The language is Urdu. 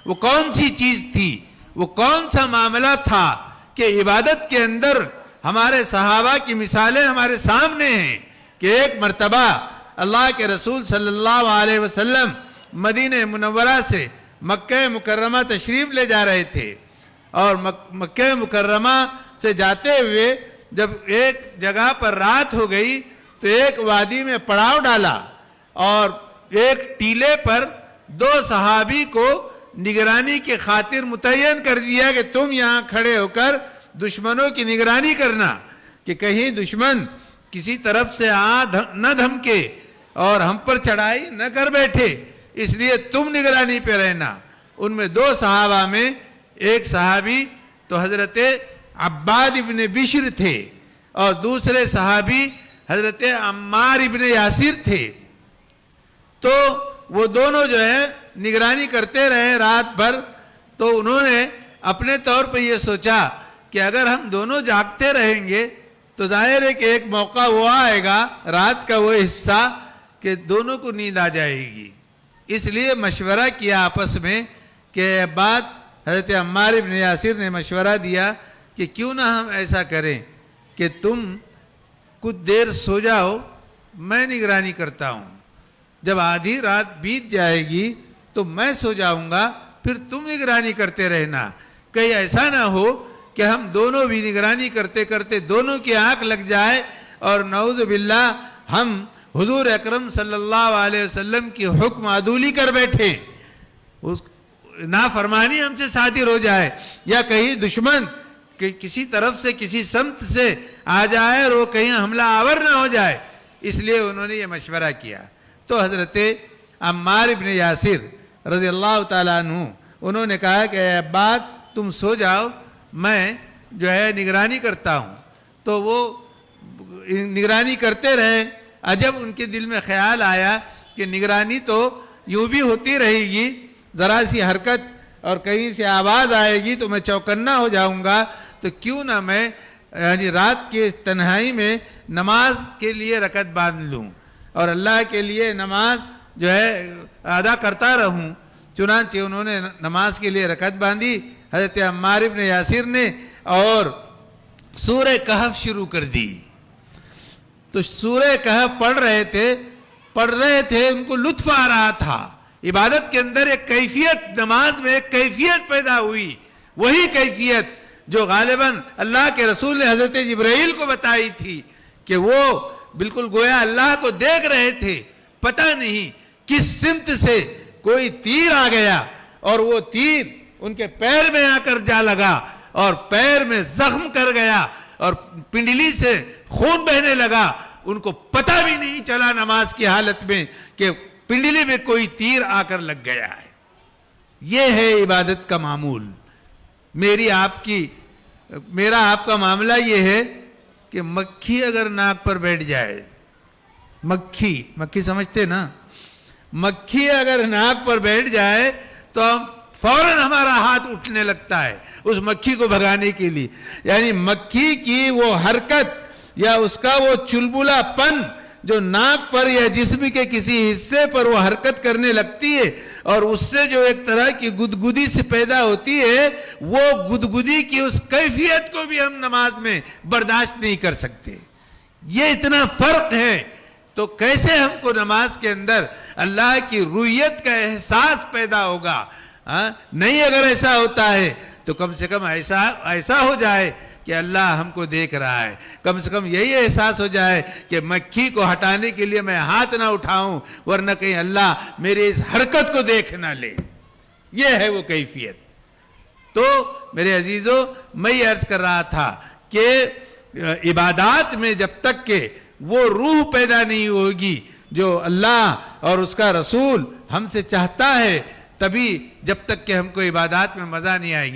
وہ کون سی چیز تھی، وہ کون سا معاملہ تھا کہ عبادت کے اندر ہمارے صحابہ کی مثالیں ہمارے سامنے ہیں کہ ایک مرتبہ اللہ کے رسول صلی اللہ علیہ وسلم مدینہ منورہ سے مکہ مکرمہ تشریف لے جا رہے تھے، اور مکہ مکرمہ سے جاتے ہوئے جب ایک جگہ پر رات ہو گئی تو ایک وادی میں پڑاؤ ڈالا، اور ایک ٹیلے پر 2 صحابی کو نگرانی کی خاطر متعین کر دیا کہ تم یہاں کھڑے ہو کر دشمنوں کی نگرانی کرنا کہ کہیں دشمن کسی طرف سے نہ دھمکے اور ہم پر چڑھائی نہ کر بیٹھے، اس لیے تم نگرانی پہ رہنا۔ ان میں 2 صحابہ میں ایک صحابی تو حضرت عباد ابن بشر تھے اور دوسرے صحابی حضرت عمار ابن یاسر تھے۔ تو وہ دونوں جو ہے نگرانی کرتے رہے رات بھر، تو انہوں نے اپنے طور پہ یہ سوچا کہ اگر ہم دونوں جاگتے رہیں گے تو ظاہر ہے کہ ایک موقع وہ آئے گا رات کا وہ حصہ کہ دونوں کو نیند آ جائے گی۔ اس لیے مشورہ کیا آپس میں کہ بعد حضرت عمار ابن یاسر نے مشورہ دیا کہ کیوں نہ ہم ایسا کریں کہ تم کچھ دیر سو جاؤ، میں نگرانی کرتا ہوں، جب آدھی رات بیت جائے گی تو میں سو جاؤں گا، پھر تم نگرانی کرتے رہنا، کہیں ایسا نہ ہو کہ ہم دونوں بھی نگرانی کرتے کرتے دونوں کی آنکھ لگ جائے اور نعوذ باللہ ہم حضور اکرم صلی اللہ علیہ وسلم کی حکم عدولی کر بیٹھے، نافرمانی ہم سے صادر ہو جائے، یا کہیں دشمن کسی طرف سے کسی سمت سے آ جائے اور وہ کہیں حملہ آور نہ ہو جائے۔ اس لیے انہوں نے یہ مشورہ کیا۔ تو حضرت عمار ابن یاسر رضی اللہ تعالیٰ عنہ انہوں نے کہا کہ اے عباد تم سو جاؤ، میں جو ہے نگرانی کرتا ہوں۔ تو وہ نگرانی کرتے رہے۔ عجب ان کے دل میں خیال آیا کہ نگرانی تو یوں بھی ہوتی رہے گی، ذرا سی حرکت اور کہیں سے آواز آئے گی تو میں چوکنا ہو جاؤں گا، تو کیوں نہ میں یعنی رات کے اس تنہائی میں نماز کے لیے رکعت باندھ لوں اور اللہ کے لیے نماز جو ہے ادا کرتا رہوں۔ چنانچہ انہوں نے نماز کے لیے رکعت باندھی حضرت عمار ابن یاسر نے، اور سورہ کہف شروع کر دی۔ تو سورہ کہف پڑھ رہے تھے، ان کو لطف آ رہا تھا۔ عبادت کے اندر ایک کیفیت، نماز میں ایک کیفیت پیدا ہوئی، وہی کیفیت جو غالباً اللہ کے رسول نے حضرت جبرائیل کو بتائی تھی کہ وہ بالکل گویا اللہ کو دیکھ رہے تھے، پتہ نہیں کس سمت سے کوئی تیر آ گیا اور وہ تیر ان کے پیر میں آ کر جا لگا اور پیر میں زخم کر گیا اور پنڈلی سے خون بہنے لگا۔ ان کو پتہ بھی نہیں چلا نماز کی حالت میں کہ پنڈلی میں کوئی تیر آ کر لگ گیا ہے۔ یہ ہے عبادت کا معمول۔ میرا آپ کا معاملہ یہ ہے کہ مکھی اگر ناک پر بیٹھ جائے، مکھی سمجھتے نا، مکھی اگر ناک پر بیٹھ جائے تو فوراً ہمارا ہاتھ اٹھنے لگتا ہے اس مکھی کو بھگانے کے لیے۔ یعنی مکھی کی وہ حرکت یا اس کا وہ چلبلا پن جو ناک پر یا جسم کے کسی حصے پر وہ حرکت کرنے لگتی ہے اور اس سے جو ایک طرح کی گدگدی سے پیدا ہوتی ہے، وہ گدگدی کی اس کیفیت کو بھی ہم نماز میں برداشت نہیں کر سکتے۔ یہ اتنا فرق ہے، تو کیسے ہم کو نماز کے اندر اللہ کی رویت کا احساس پیدا ہوگا؟ نہیں، اگر ایسا ہوتا ہے تو کم سے کم ایسا ہو جائے کہ اللہ ہم کو دیکھ رہا ہے، کم سے کم یہی احساس ہو جائے کہ مکھی کو ہٹانے کے لیے میں ہاتھ نہ اٹھاؤں ورنہ کہیں اللہ میرے اس حرکت کو دیکھ نہ لے۔ یہ ہے وہ کیفیت۔ تو میرے عزیزو، میں یہ عرض کر رہا تھا کہ عبادات میں جب تک کہ وہ روح پیدا نہیں ہوگی جو اللہ اور اس کا رسول ہم سے چاہتا ہے، تبھی جب تک کہ ہم کو عبادات میں مزہ نہیں آئے گی۔